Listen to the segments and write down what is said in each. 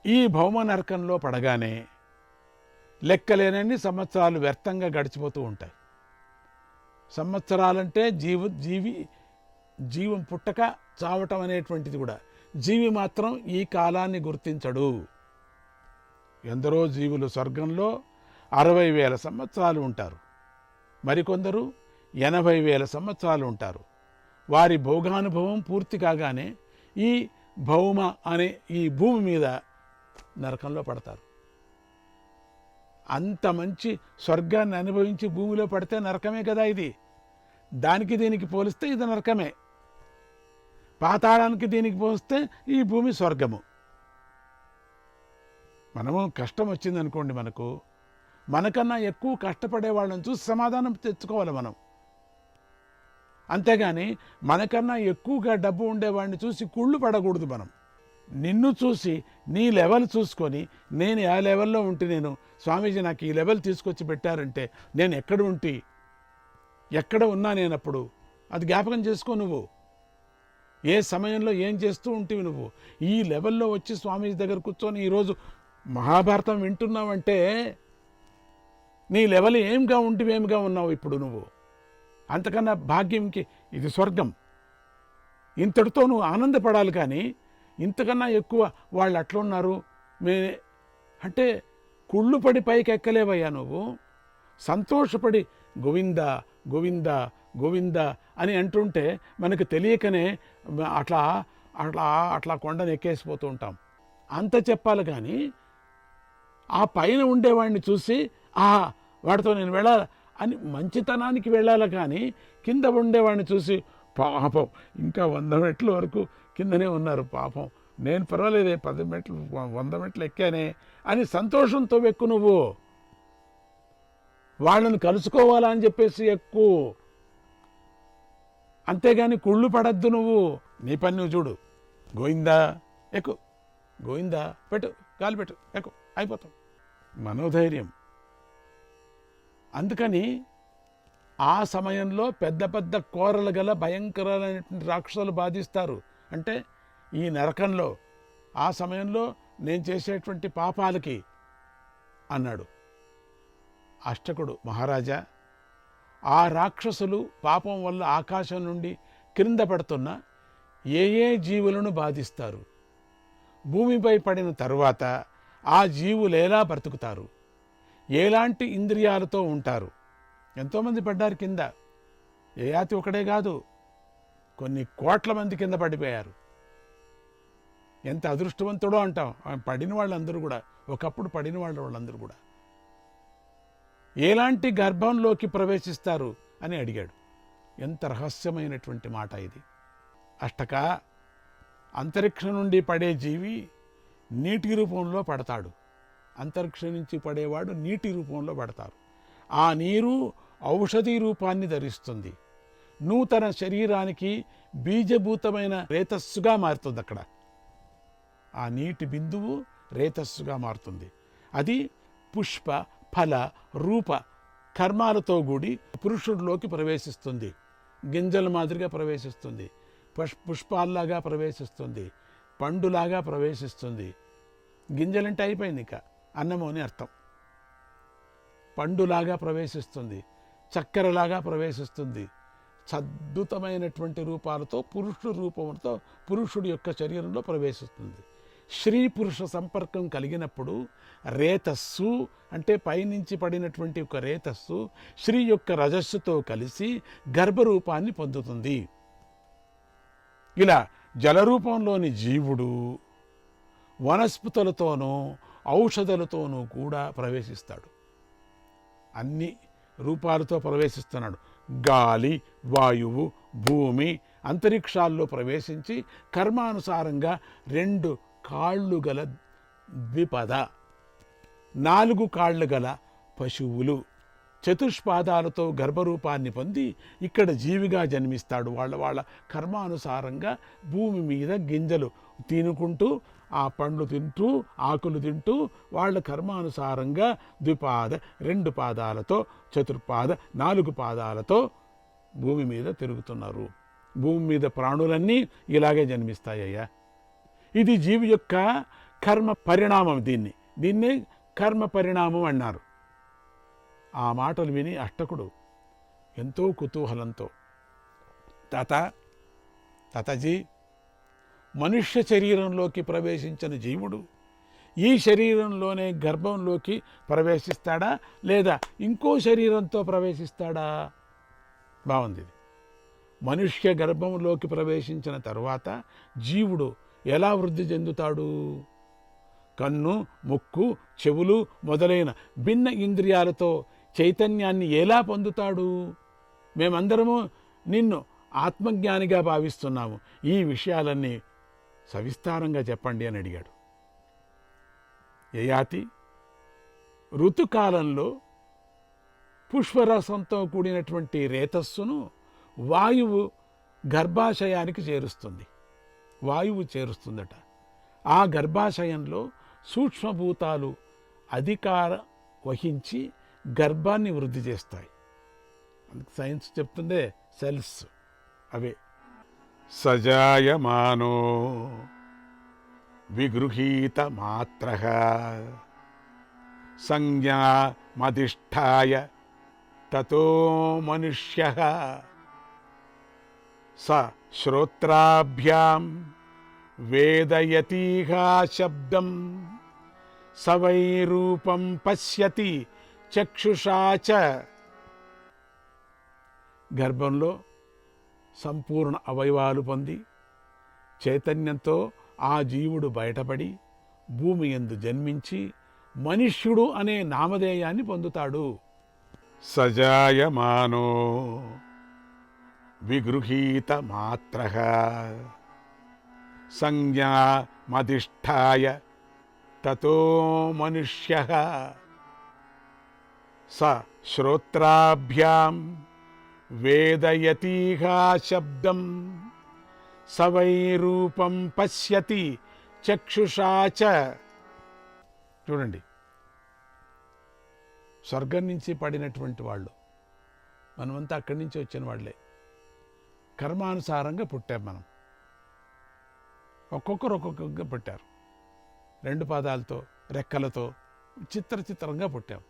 ఈ భౌమ నరకంలో పడగానే లెక్కలేనన్ని సంవత్సరాలు వ్యర్థంగా గడిచిపోతూ ఉంటాయి. సంవత్సరాలంటే జీవం పుట్టక చావటం అనేటువంటిది కూడా. జీవి మాత్రం ఈ కాలాన్ని గుర్తించడు. ఎందరో జీవులు స్వర్గంలో 60,000 సంవత్సరాలు ఉంటారు, మరికొందరు 80,000 సంవత్సరాలు ఉంటారు. వారి భోగానుభవం పూర్తి కాగానే ఈ భౌమ అనే ఈ భూమి మీద నరకంలో పడతారు. అంత మంచి స్వర్గాన్ని అనుభవించి భూమిలో పడితే నరకమే కదా ఇది. దానికి దీనికి పోలిస్తే ఇది నరకమే. పాతాళానికి దీనికి పోలిస్తే ఈ భూమి స్వర్గము. మనము కష్టం వచ్చిందనుకోండి, మనకన్నా ఎక్కువ కష్టపడే వాళ్ళని చూసి సమాధానం తెచ్చుకోవాలి మనం. అంతేగాని మనకన్నా ఎక్కువగా డబ్బు ఉండేవాడిని చూసి కుళ్ళు పడకూడదు మనం. నిన్ను చూసి నీ లెవెల్ చూసుకొని, నేను ఆ లెవెల్లో ఉంటే, నేను స్వామీజీ నాకు ఈ లెవెల్ తీసుకొచ్చి పెట్టారంటే నేను ఎక్కడ ఉన్నా నేనప్పుడు అది జ్ఞాపకం చేసుకో. నువ్వు ఏ సమయంలో ఏం చేస్తూ ఉంటివి, నువ్వు ఈ లెవెల్లో వచ్చి స్వామీజీ దగ్గర కూర్చొని ఈరోజు మహాభారతం వింటున్నావంటే నీ లెవెల్ ఏమిగా ఉన్నావు ఇప్పుడు నువ్వు. అంతకన్నా భాగ్యంకి ఇది స్వర్గం. ఇంతటితో నువ్వు ఆనందపడాలి. కానీ ఇంతకన్నా ఎక్కువ వాళ్ళు అట్లున్నారు అంటే కుళ్ళు పడి పైకి ఎక్కలేవయ్యా నువ్వు. సంతోషపడి గోవింద గోవింద గోవింద అని అంటుంటే మనకు తెలియకనే అట్లా అట్లా అట్లా కొండను ఎక్కేసిపోతూ ఉంటాం. అంత చెప్పాలి. కానీ ఆ పైన ఉండేవాడిని చూసి వాడితో నేను వెళ్ళాలి అని మంచితనానికి వెళ్ళాలి. కానీ కింద ఉండేవాడిని చూసి పాపం ఇంకా 100 మెట్ల వరకు కిందనే ఉన్నారు పాపం, నేను పర్వాలేదే 10 మెట్లు 100 మెట్లు ఎక్కానే అని సంతోషంతో ఎక్కువ. నువ్వు వాళ్ళని కలుసుకోవాలా అని చెప్పేసి ఎక్కువ. అంతేగాని కుళ్ళు పడద్దు. నువ్వు నీ పని నువ్వు చూడు. గోయిందా ఎక్కు, గోయిందా పెట్టు, గాలి పెట్టు, ఎక్కు, అయిపోతాం. మనోధైర్యం. అందుకని ఆ సమయంలో పెద్ద పెద్ద కోరలు గల భయంకరమైనటువంటి రాక్షసులు బాధిస్తారు. అంటే ఈ నరకంలో ఆ సమయంలో నేను చేసేటువంటి పాపాలకి అన్నాడు అష్టకుడు. మహారాజా, ఆ రాక్షసులు పాపం వల్ల ఆకాశం నుండి క్రింద పడుతున్న ఏ జీవులను బాధిస్తారు? భూమిపై పడిన తరువాత ఆ జీవులు ఎలా బ్రతుకుతారు? ఎలాంటి ఇంద్రియాలతో ఉంటారు? ఎంతోమంది పడ్డారు కింద. ఏ యాతి ఒకడే కాదు, కొన్ని కోట్ల మంది కింద పడిపోయారు. ఎంత అదృష్టవంతుడో అంటాం. పడిన వాళ్ళందరూ కూడా, ఒకప్పుడు పడిన వాళ్ళందరూ కూడా ఎలాంటి గర్భంలోకి ప్రవేశిస్తారు అని అడిగాడు. ఎంత రహస్యమైనటువంటి మాట ఇది. అష్టక, అంతరిక్షం నుండి పడే జీవి నీటి రూపంలో పడతాడు. అంతరిక్షం నుంచి పడేవాడు నీటి రూపంలో పడతారు. ఆ నీరు ఔషధి రూపాన్ని ధరిస్తుంది. నూతన శరీరానికి బీజభూతమైన రేతస్సుగా మారుతుంది. అక్కడ ఆ నీటి బిందువు రేతస్సుగా మారుతుంది. అది పుష్ప ఫల రూప కర్మాలతో కూడి పురుషుడిలోకి ప్రవేశిస్తుంది. గింజల మాదిరిగా ప్రవేశిస్తుంది, పుష్పాల్లాగా ప్రవేశిస్తుంది, పండులాగా ప్రవేశిస్తుంది. గింజలంటే అయిపోయింది, ఇక అన్నము అని అర్థం. పండులాగా ప్రవేశిస్తుంది, చక్కెరలాగా ప్రవేశిస్తుంది. అద్భుతమైనటువంటి రూపాలతో పురుషుడు రూపంతో పురుషుడి యొక్క శరీరంలో ప్రవేశిస్తుంది. స్త్రీ పురుష సంపర్కం కలిగినప్పుడు రేతస్సు అంటే పైనుంచి పడినటువంటి ఒక రేతస్సు స్త్రీ యొక్క రజస్సుతో కలిసి గర్భరూపాన్ని పొందుతుంది. ఇలా జలరూపంలోని జీవుడు వనస్పతులతోనూ ఔషధులతోనూ కూడా ప్రవేశిస్తాడు. అన్ని రూపాలతో ప్రవేశిస్తున్నాడు. గాలి, వాయువు, భూమి, అంతరిక్షాల్లో ప్రవేశించి కర్మానుసారంగా 2 కాళ్ళు గల ద్విపద, 4 కాళ్ళు గల పశువులు, చతుష్పాదాలతో గర్భరూపాన్ని పొంది ఇక్కడ జీవిగా జన్మిస్తాడు. వాళ్ళ కర్మానుసారంగా భూమి మీద గింజలు తినుకుంటూ, ఆ పండ్లు తింటూ, ఆకులు తింటూ, వాళ్ళ కర్మానుసారంగా ద్విపాద 2 పాదాలతో, చతుర్పాద 4 పాదాలతో భూమి మీద తిరుగుతున్నారు. భూమి మీద ప్రాణులన్నీ ఇలాగే జన్మిస్తాయ్యా. ఇది జీవి యొక్క కర్మ పరిణామం. దీన్నే కర్మ పరిణామం అన్నారు. ఆ మాటలు విని అష్టకుడు ఎంతో కుతూహలంతో, తాతాజీ, మనుష్య శరీరంలోకి ప్రవేశించిన జీవుడు ఈ శరీరంలోనే గర్భంలోకి ప్రవేశిస్తాడా, లేదా ఇంకో శరీరంతో ప్రవేశిస్తాడా? బాగుంది. మనుష్య గర్భంలోకి ప్రవేశించిన తరువాత జీవుడు ఎలా వృద్ధి చెందుతాడు? కన్ను, ముక్కు, చెవులు మొదలైన భిన్న ఇంద్రియాలతో చైతన్యాన్ని ఎలా పొందుతాడు? మేమందరము నిన్ను ఆత్మజ్ఞానిగా భావిస్తున్నాము, ఈ విషయాలన్నీ సవిస్తారంగా చెప్పండి అని అడిగాడు. యయాతి, ఋతుకాలంలో పుష్పరసంతో కూడినటువంటి రేతస్సును వాయువు గర్భాశయానికి చేరుస్తుంది. వాయువు చేరుస్తుందట. ఆ గర్భాశయంలో సూక్ష్మభూతాలు అధికార వహించి గర్భాన్ని వృద్ధి చేస్తాయి. సైన్స్ చెప్తుందే సెల్స్ అవే. సజాయమానో విగృహీత మాత్రః సంజ్ఞామధిష్ఠాయ తతో మనుష్యః స శ్రోత్రాభ్యాం వేదయతీహ శబ్దం స వై రూపం పశ్యతి చక్షుషా చ. గర్భంలో సంపూర్ణ అవయవాలు పొంది చైతన్యంతో ఆ జీవుడు బయటపడి భూమి యందు జన్మించి మనుష్యుడు అనే నామధేయాన్ని పొందుతాడు. సజాయమానో విగృహీత మాత్రః సంజ్ఞామధిష్ఠాయ తతో మనుష్యః స శ్రోత్రాభ్యాం వేదయతీహ శబ్దం స వై రూపం పశ్యతి చక్షుషా చ. చూడండి, స్వర్గం నుంచి పడినటువంటి వాళ్ళు మనమంతా అక్కడి నుంచి వచ్చిన వాళ్ళే. కర్మానుసారంగా పుట్టాం మనం. ఒక్కొక్కరు ఒక్కొక్కగా పుట్టారు. 2 పాదాలతో, రెక్కలతో చిత్రంగా పుట్టాం.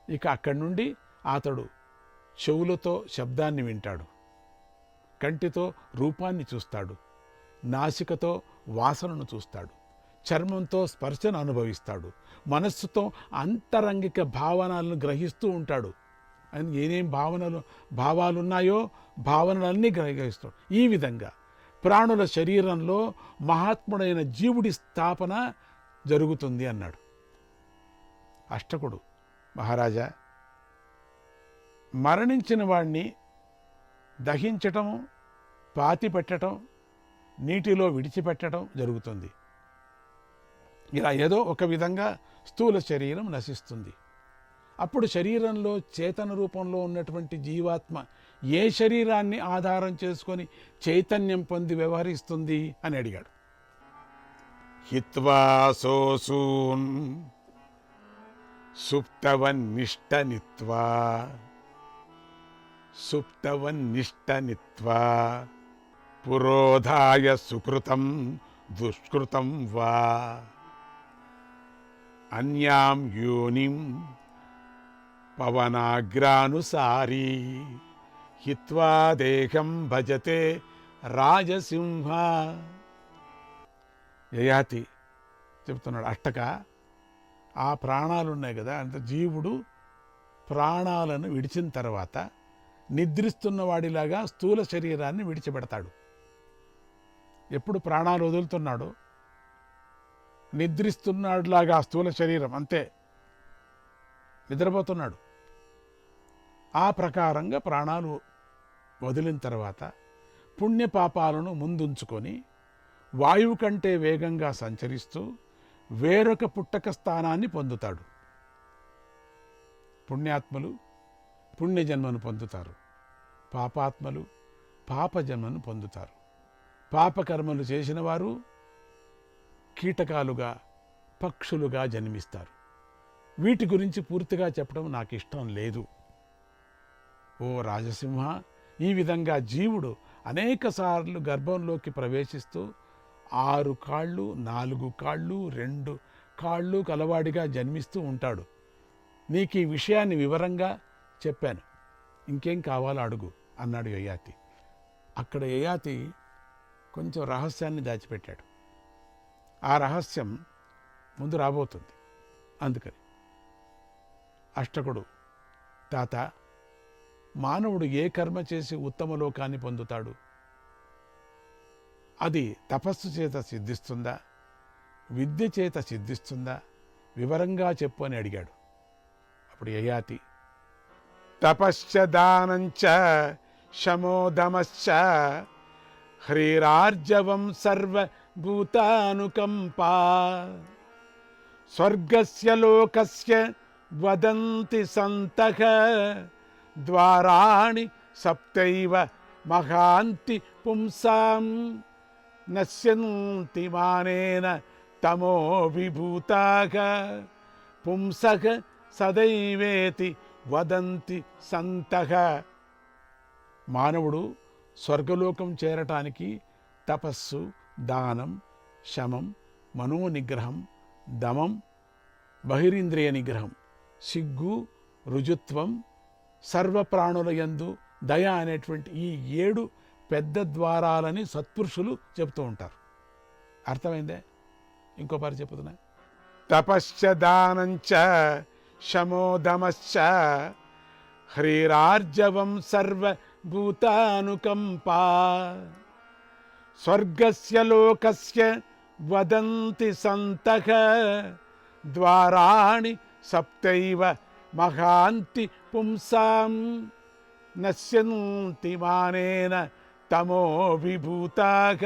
ఇక అక్కడి నుండి అతడు చెవులతో శబ్దాన్ని వింటాడు, కంటితో రూపాన్ని చూస్తాడు, నాసికతో వాసనను చూస్తాడు, చర్మంతో స్పర్శను అనుభవిస్తాడు, మనస్సుతో అంతరంగిక భావనలను గ్రహిస్తూ ఉంటాడు. ఆయన ఏనేం భావాలున్నాయో భావనలన్నీ గ్రహిస్తాడు. ఈ విధంగా ప్రాణుల శరీరంలో మహాత్ముడైన జీవుడి స్థాపన జరుగుతుంది అన్నాడు అష్టకుడు. మహారాజా, మరణించిన వాడిని దహించటం, పాతి పెట్టడం, నీటిలో విడిచిపెట్టడం జరుగుతుంది. ఇలా ఏదో ఒక విధంగా స్థూల శరీరం నశిస్తుంది. అప్పుడు శరీరంలో చేతన రూపంలో ఉన్నటువంటి జీవాత్మ ఏ శరీరాన్ని ఆధారం చేసుకొని చైతన్యం పొంది వ్యవహరిస్తుంది అని అడిగాడు. హిత్వా సోసూన్ సుప్తవన్నిష్టనిత్వా పురోధాయ సుకృతం దుష్కృతం వా అన్యాం యోనిం పవనాగ్రానుసారీ హిత్వా దేహం భజతే రాజసింహ. యయాతి చెప్తున్నాడు, అష్టక, ఆ ప్రాణాలు ఉన్నాయి కదా, అంటే జీవుడు ప్రాణాలను విడిచిన తర్వాత నిద్రిస్తున్న వాడిలాగా స్థూల శరీరాన్ని విడిచిపెడతాడు. ఎప్పుడు ప్రాణాలు వదులుతున్నాడో నిద్రిస్తున్నాడులాగా స్థూల శరీరం అంతే, నిద్రపోతున్నాడు. ఆ ప్రకారంగా ప్రాణాలు వదిలిన తర్వాత పుణ్యపాపాలను ముందుంచుకొని వాయువు కంటే వేగంగా సంచరిస్తూ వేరొక పుట్టక స్థానాన్ని పొందుతాడు. పుణ్యాత్మలు పుణ్యజన్మను పొందుతారు, పాపాత్మలు పాపజన్మను పొందుతారు. పాపకర్మలు చేసిన వారు కీటకాలుగా, పక్షులుగా జన్మిస్తారు. వీటి గురించి పూర్తిగా చెప్పడం నాకు ఇష్టం లేదు. ఓ రాజసింహ, ఈ విధంగా జీవుడు అనేకసార్లు గర్భంలోకి ప్రవేశిస్తూ 6 కాళ్ళు 4 కాళ్ళు 2 కాళ్ళు కలవాడిగా జన్మిస్తూ ఉంటాడు. నీకు ఈ విషయాన్ని వివరంగా చెప్పాను, ఇంకేం కావాలో అడుగు అన్నాడు యయాతి. అక్కడ యయాతి కొంచెం రహస్యాన్ని దాచిపెట్టాడు. ఆ రహస్యం ముందు రాబోతుంది. అందుకని అష్టకుడు, తాత, మానవుడు ఏ కర్మ చేసి ఉత్తమ లోకాన్ని పొందుతాడు? అది తపస్సు చేత సిద్ధిస్తుందా, విద్య చేత సిద్ధిస్తుందా? వివరంగా చెప్పు అని అడిగాడు. అప్పుడు యయాతి, తపశ్చ దానంచ శమోదమశ్చ హ్రీరార్జవం సర్వభూతానుకంపా స్వర్గస్య లోకస్య వదంతి సంతః ద్వారాణి సప్తైవ మహాంతి పుంసాం నశ్యంతి మానేన తమో విభూతాః పుంసః సదైవేతి వదంతి సంతః. మానవుడు స్వర్గలోకం చేరటానికి తపస్సు, దానం, శమం, మనోనిగ్రహం, దమం, బహిరింద్రియ నిగ్రహం, సిగ్గు, రుజుత్వం, సర్వప్రాణుల యందు దయ అనేటువంటి ఈ 7 పెద్ద ద్వారాలని సత్పురుషులు చెప్తూ ఉంటారు. అర్థమైందే? ఇంకో పారి చెప్పుతున్నా. తపశ్చ దానంచ శమోదమశ్చ హ్రీరార్జవం సర్వభూతానుకంపా స్వర్గస్య లోకస్య వదంతి సంతః ద్వారాణి సప్తైవ మహాంతి పుంసాం నశ్యంతి మానేన తమో విభూతాః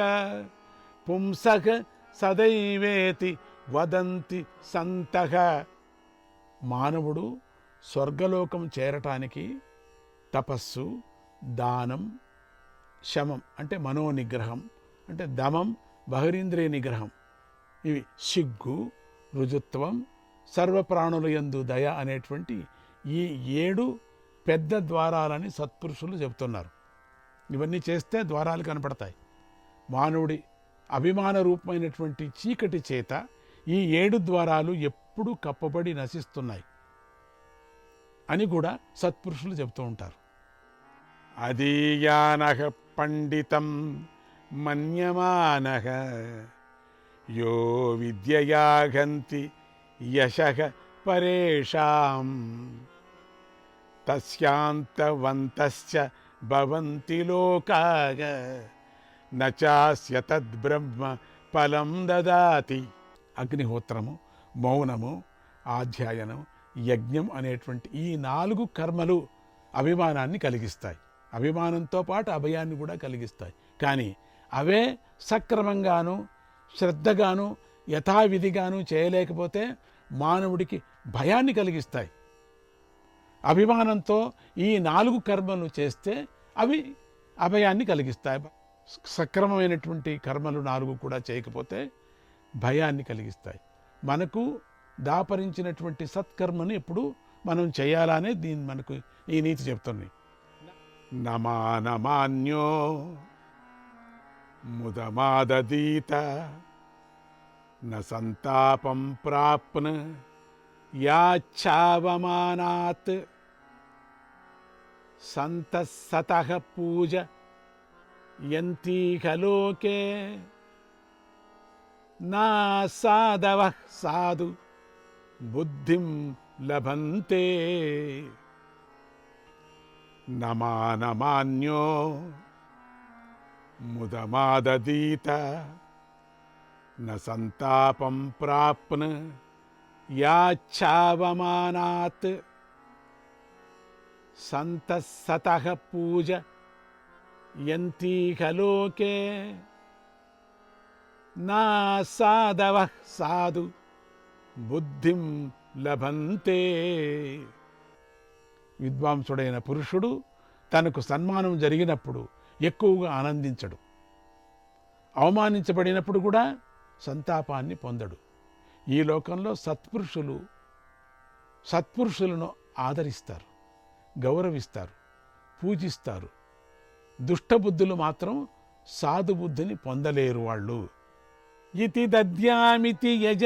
పుంసః సదైవేతి వదంతి సంతః. మానవుడు స్వర్గలోకం చేరటానికి తపస్సు, దానం, శమం అంటే మనోనిగ్రహం, అంటే దమం, బహిరింద్రియ నిగ్రహం, ఇవి సిగ్గు, రుజుత్వం, సర్వప్రాణుల యందు దయ అనేటువంటి ఈ 7 పెద్ద ద్వారాలని సత్పురుషులు చెబుతున్నారు. ఇవన్నీ చేస్తే ద్వారాలు కనపడతాయి. మానవుడి అభిమాన రూపమైనటువంటి చీకటి చేత ఈ 7 ద్వారాలు ఎప్పుడూ కప్పబడి నశిస్తున్నాయి అని కూడా సత్పురుషులు చెబుతూ ఉంటారు. అదీయానః పండితం మన్యమానః యో విద్యయాగంతి యశః పరేషాం తస్యాంతవంతశ్చ భవంతి లోకాః నచాస్య తద్బ్రహ్మ ఫలం దదాతి. అగ్నిహోత్రము, మౌనము, ఆధ్యాయనం, యజ్ఞం అనేటువంటి ఈ 4 కర్మలు అభిమానాన్ని కలిగిస్తాయి. అభిమానంతో పాటు అభయాన్ని కూడా కలిగిస్తాయి. కానీ అవే సక్రమంగాను శ్రద్ధగాను యథావిధిగాను చేయలేకపోతే మానవుడికి భయాన్ని కలిగిస్తాయి. అభిమానంతో ఈ 4 కర్మలు చేస్తే అవి అభయాన్ని కలిగిస్తాయి. సక్రమమైనటువంటి కర్మలు 4 కూడా చేయకపోతే భయాన్ని కలిగిస్తాయి. మనకు దాపరించినటువంటి సత్కర్మను ఎప్పుడు మనం చేయాలనే దీన్ని మనకు ఈ నీతి చెప్తుంది. నమానమాన్యో ముదమాదీత న సంతాపం ప్రాప్న యాచ్ఛావమానాత్ సంతః సతః పూజ యంతీహ లోకే నా సాధవః సాధు బుద్ధిం లభంతే. నమానమాన్యో ముదమాదీత న సంతాపం ప్రాప్న యాచ్ఛావమానాత్ సంతః సతః పూజ యంతీహ లోకే నా సాధవః సాధు బుద్ధిం లభంతే. విద్వాంసుడైన పురుషుడు తనకు సన్మానం జరిగినప్పుడు ఎక్కువగా ఆనందించడు. అవమానించబడినప్పుడు కూడా సంతాపాన్ని పొందడు. ఈ లోకంలో సత్పురుషులను ఆదరిస్తారు, గౌరవిస్తారు, పూజిస్తారు. దుష్టబుద్ధులు మాత్రం సాధుబుద్ధిని పొందలేరు. వాళ్ళు ఇతి దద్యామితి యజ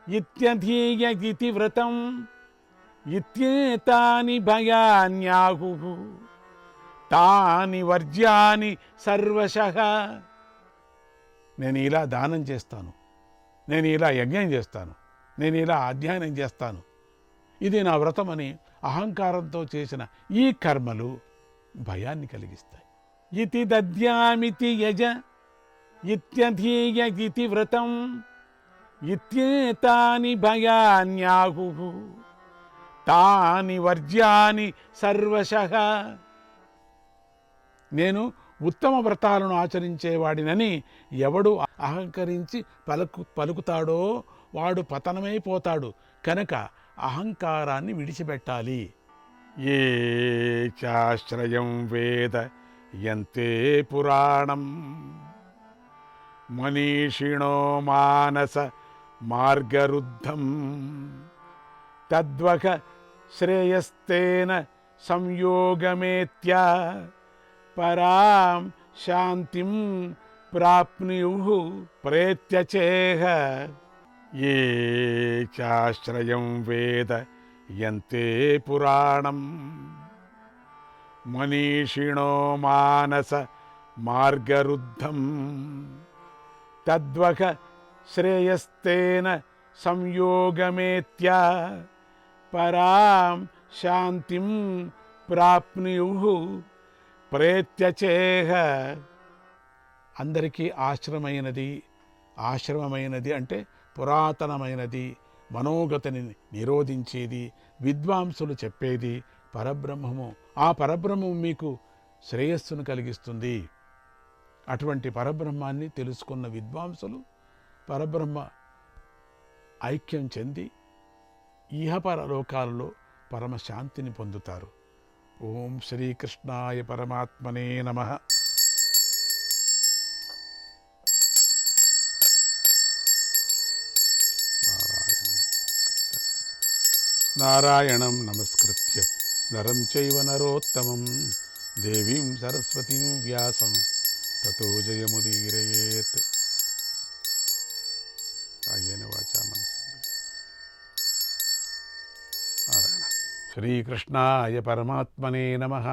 ఇత్యధీయ ఇతి వ్రతం ఇత్యేతాని భయాన్యాహుః తాని వర్జ్యాని సర్వశః. నేను ఇలా దానం చేస్తాను, నేను ఇలా యజ్ఞం చేస్తాను, నేను ఇలా అధ్యయనం చేస్తాను, ఇది నా వ్రతమని అహంకారంతో చేసిన ఈ కర్మలు భయాన్ని కలిగిస్తాయి. ఇతి దద్యామితి యజ ఇత్యధీయ ఇతి వ్రతం ఇత్యేతాని భయాన్యాహుః తాని వర్జ్యాని సర్వశః. నేను ఉత్తమ వ్రతాలను ఆచరించేవాడినని ఎవడు అహంకరించి పలుకుతాడో వాడు పతనమైపోతాడు. కనుక అహంకారాన్ని విడిచిపెట్టాలి. ఏ చాశ్రయం వేద యంతే పురాణం మనీషిణో మానస మార్గరుద్ధం తద్వక శ్రేయస్తేన సంయోగమేత్య పరాం శాంతిం ప్రాప్నుయుః ప్రేత్యచేహ. ఏ చాశ్రయం వేద యంతే పురాణం మనీషిణో మానస మార్గరుద్ధం తద్వక శ్రేయస్తేన సంయోగమేత్య పరాం శాంతిం ప్రాప్నుయుః ప్రేత్యచేహ. అందరికీ ఆశ్రమమైనది అంటే పురాతనమైనది, మనోగతిని నిరోధించేది, విద్వాంసులు చెప్పేది పరబ్రహ్మము. ఆ పరబ్రహ్మము మీకు శ్రేయస్సును కలిగిస్తుంది. అటువంటి పరబ్రహ్మాన్ని తెలుసుకున్న విద్వాంసులు పరబ్రహ్మ ఐక్యం చెంది ఇహపర లోకాలలో పరమశాంతిని పొందుతారు. ఓం శ్రీకృష్ణాయ పరమాత్మనే నమః. నారాయణం నమస్కృత్య నరం చైవ నరోత్తమం దేవీం సరస్వతీం వ్యాసం తతో జయముదీరయేత్. కాయేన వాచా మనసేంద్రియైర్నా. నారాయణ. శ్రీకృష్ణాయ పరమాత్మనే నమః.